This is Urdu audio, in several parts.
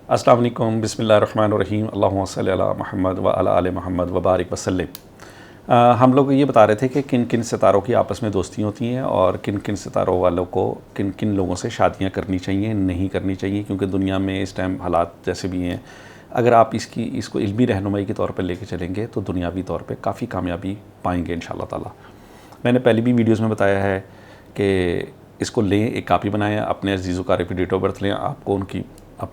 السلام علیکم، بسم اللہ الرحمن الرحیم، اللہم صلی علی محمد و علی آل محمد وبارک وسلم۔ ہم لوگ یہ بتا رہے تھے کہ کن کن ستاروں کی آپس میں دوستی ہوتی ہیں اور کن کن ستاروں والوں کو کن کن لوگوں سے شادیاں کرنی چاہیے، نہیں کرنی چاہیے، کیونکہ دنیا میں اس ٹائم حالات جیسے بھی ہیں، اگر آپ اس کو علمی رہنمائی کے طور پر لے کے چلیں گے تو دنیاوی طور پہ کافی کامیابی پائیں گے انشاءاللہ تعالی۔ میں نے پہلی بھی ویڈیوز میں بتایا ہے کہ اس کو لیں، ایک کاپی بنائیں، اپنے عزیز و قارب کی ڈیٹ آف برتھ لیں، آپ کو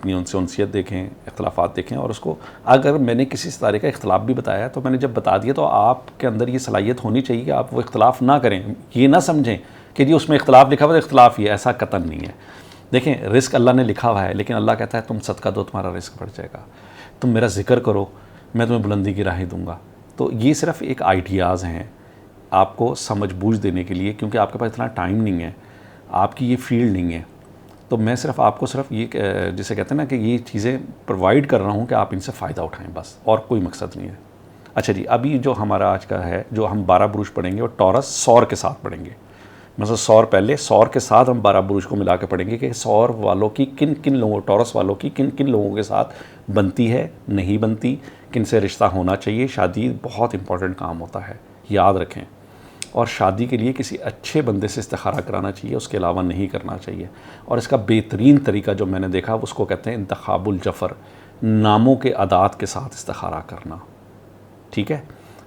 ان سے انسیت دیکھیں، اختلافات دیکھیں، اور اس کو اگر میں نے کسی ستارے کا اختلاف بھی بتایا تو میں نے جب بتا دیا تو آپ کے اندر یہ صلاحیت ہونی چاہیے کہ آپ وہ اختلاف نہ کریں، یہ نہ سمجھیں کہ جی اس میں اختلاف لکھا ہوا ہے اختلاف ہی ہے، ایسا قطعاً نہیں ہے۔ دیکھیں، رزق اللہ نے لکھا ہوا ہے، لیکن اللہ کہتا ہے تم صدقہ دو تمہارا رزق بڑھ جائے گا، تم میرا ذکر کرو میں تمہیں بلندی کی راہیں دوں گا۔ تو یہ صرف ایک آئیڈیاز ہیں آپ کو سمجھ بوجھ دینے کے لیے، کیونکہ آپ کے پاس اتنا ٹائم نہیں ہے، آپ کی یہ فیلڈ نہیں ہے، تو میں صرف آپ کو صرف یہ جسے کہتے ہیں نا کہ یہ چیزیں پرووائڈ کر رہا ہوں کہ آپ ان سے فائدہ اٹھائیں، بس، اور کوئی مقصد نہیں ہے۔ اچھا جی، ابھی جو ہمارا آج کا ہے، جو ہم 12 بروج پڑھیں گے وہ ٹورس سور کے ساتھ پڑھیں گے، مثلا سور پہلے، سور کے ساتھ ہم 12 بروج کو ملا کے پڑھیں گے کہ سور والوں کی کن کن لوگوں، ٹورس والوں کی کن کن لوگوں کے ساتھ بنتی ہے، نہیں بنتی، کن سے رشتہ ہونا چاہیے۔ شادی بہت امپورٹنٹ کام ہوتا ہے، یاد رکھیں، اور شادی کے لیے کسی اچھے بندے سے استخارہ کرانا چاہیے، اس کے علاوہ نہیں کرنا چاہیے۔ اور اس کا بہترین طریقہ جو میں نے دیکھا اس کو کہتے ہیں انتخاب الجفر، ناموں کے اعداد کے ساتھ استخارہ کرنا، ٹھیک ہے؟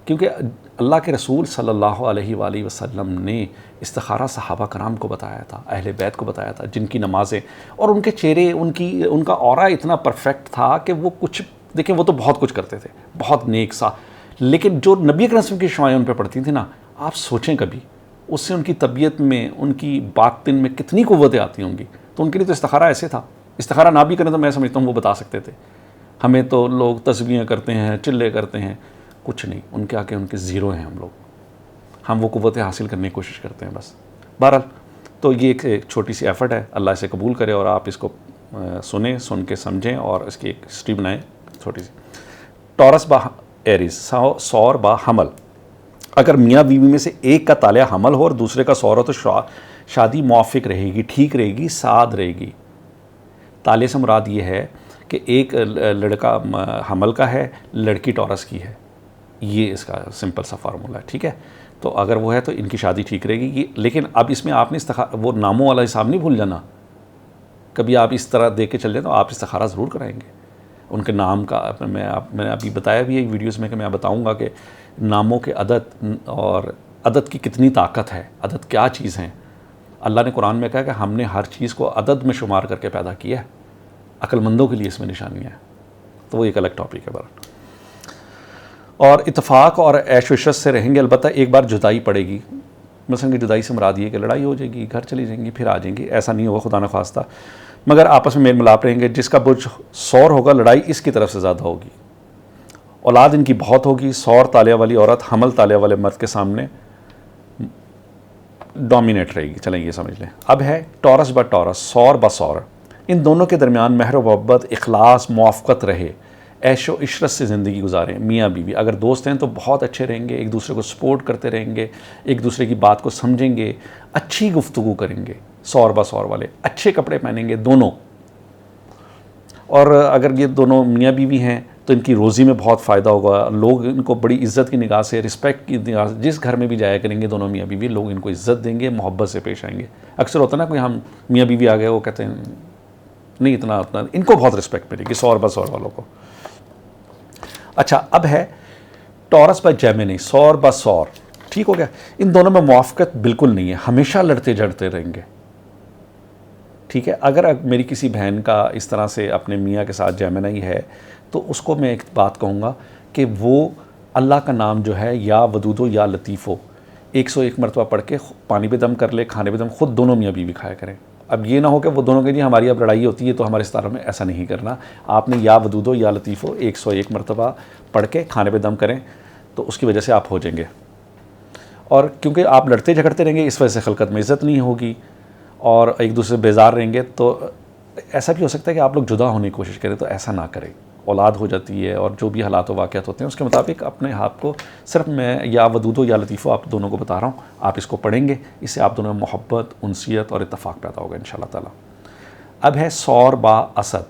کیونکہ اللہ کے رسول صلی اللہ علیہ وآلہ وسلم نے استخارہ صحابہ کرام کو بتایا تھا، اہل بیت کو بتایا تھا، جن کی نمازیں اور ان کے چہرے، ان کا اورا اتنا پرفیکٹ تھا کہ وہ کچھ، دیکھیں وہ تو بہت کچھ کرتے تھے، بہت نیک سا، لیکن جو نبی اکرم صلی اللہ علیہ وسلم کی شعائیں ان پہ پڑتی تھیں نا، آپ سوچیں کبھی اس سے ان کی طبیعت میں، ان کی باطن میں کتنی قوتیں آتی ہوں گی۔ تو ان کے لیے تو استخارہ ایسے تھا، استخارہ نہ بھی کریں تو میں سمجھتا ہوں وہ بتا سکتے تھے۔ ہمیں تو لوگ تسبیحیں کرتے ہیں، چلے کرتے ہیں، کچھ نہیں، ان کے آگے ان کے زیرو ہیں ہم وہ قوتیں حاصل کرنے کی کوشش کرتے ہیں بس۔ بہرحال تو یہ ایک چھوٹی سی ایفرٹ ہے، اللہ اسے قبول کرے، اور آپ اس کو سنیں، سن کے سمجھیں اور اس کی ایک ہسٹری بنائیں چھوٹی سی۔ ٹورس با ایریز، سور با حمل، اگر میاں بیوی میں سے ایک کا تالیہ حمل ہو اور دوسرے کا سور ہو تو شادی موافق رہے گی، ٹھیک رہے گی، سعاد رہے گی۔ تالیہ سے مراد یہ ہے کہ ایک لڑکا حمل کا ہے، لڑکی ٹورس کی ہے، یہ اس کا سمپل سا فارمولا ہے، ٹھیک ہے؟ تو اگر وہ ہے تو ان کی شادی ٹھیک رہے گی۔ لیکن اب اس میں آپ نے وہ ناموں والا حساب نہیں بھول جانا، کبھی آپ اس طرح دے کے چل جائیں تو آپ استخارہ ضرور کرائیں گے ان کے نام کا۔ میں نے ابھی بتایا بھی ہے ویڈیوز میں کہ میں بتاؤں گا کہ ناموں کے عدد اور عدد کی کتنی طاقت ہے، عدد کیا چیز ہیں۔ اللہ نے قرآن میں کہا کہ ہم نے ہر چیز کو عدد میں شمار کر کے پیدا کیا ہے، عقل مندوں کے لیے اس میں نشانیاں ہیں، تو وہ ایک الگ ٹاپک ہے بہرحال۔ اور اتفاق اور عیش و عشرت سے رہیں گے، البتہ ایک بار جدائی پڑے گی، مثلا کہ جدائی سے مراد یہ کہ لڑائی ہو جائے گی، گھر چلی جائیں گی، پھر آ جائیں گی، ایسا نہیں ہوگا خدا نخواستہ، مگر آپس میں میل ملاپ رہیں گے۔ جس کا برج سور ہوگا لڑائی اس کی طرف سے زیادہ ہوگی، اولاد ان کی بہت ہوگی۔ سور تالیہ والی عورت حمل تالیہ والے مرد کے سامنے ڈومینیٹ رہے گی، چلیں یہ سمجھ لیں۔ اب ہے ٹورس با ٹورس، سور با سور، ان دونوں کے درمیان مہر و محبت، اخلاص، موافقت رہے، عیش و عشرت سے زندگی گزاریں۔ میاں بیوی اگر دوست ہیں تو بہت اچھے رہیں گے، ایک دوسرے کو سپورٹ کرتے رہیں گے، ایک دوسرے کی بات کو سمجھیں گے، اچھی گفتگو کریں گے، سور با سور والے اچھے کپڑے پہنیں گے دونوں۔ اور اگر یہ دونوں میاں بیوی ہیں تو ان کی روزی میں بہت فائدہ ہوگا، لوگ ان کو بڑی عزت کی نگاہ سے، رسپیکٹ کی نگاہ سے، جس گھر میں بھی جایا کریں گے دونوں میاں بیوی، لوگ ان کو عزت دیں گے، محبت سے پیش آئیں گے۔ اکثر ہوتا ہے نا کوئی ہم میاں بیوی آ گئے وہ کہتے ہیں نہیں اتنا، ان کو بہت رسپیکٹ ملے گی سور با سور والوں کو۔ اچھا، اب ہے ٹورس با جیمنی، سور با سور، ٹھیک ہو گیا؟ ان دونوں میں موافقت بالکل نہیں ہے، ہمیشہ لڑتے جھڑتے رہیں گے، ٹھیک ہے؟ اگر میری کسی بہن کا اس طرح سے اپنے میاں کے ساتھ جیمنائی ہے تو اس کو میں ایک بات کہوں گا کہ وہ اللہ کا نام جو ہے یا ودود ہو یا لطیف ہو 101 مرتبہ پڑھ کے پانی پہ دم کر لے، کھانے پہ دم، خود دونوں میاں بیوی کھایا کریں۔ اب یہ نہ ہو کہ وہ دونوں کے جی ہماری اب لڑائی ہوتی ہے تو ہمارے ستاروں میں، ایسا نہیں کرنا۔ آپ نے یا ودود ہو یا لطیف ہو 101 مرتبہ پڑھ کے کھانے پہ دم کریں تو اس کی وجہ سے آپ ہو جائیں گے۔ اور کیونکہ آپ لڑتے جھگڑتے رہیں گے، اس وجہ سے خلقت میں عزت نہیں ہوگی اور ایک دوسرے سے بیزار رہیں گے، تو ایسا بھی ہو سکتا ہے کہ آپ لوگ جدا ہونے کی کوشش کریں، تو ایسا نہ کریں۔ اولاد ہو جاتی ہے اور جو بھی حالات و واقعات ہوتے ہیں اس کے مطابق اپنے آپ کو، صرف میں یا ودود ہو یا لطیف ہو آپ دونوں کو بتا رہا ہوں، آپ اس کو پڑھیں گے، اس سے آپ دونوں میں محبت، انسیت اور اتفاق پیدا ہوگا انشاءاللہ تعالی۔ اب ہے سور با اسد،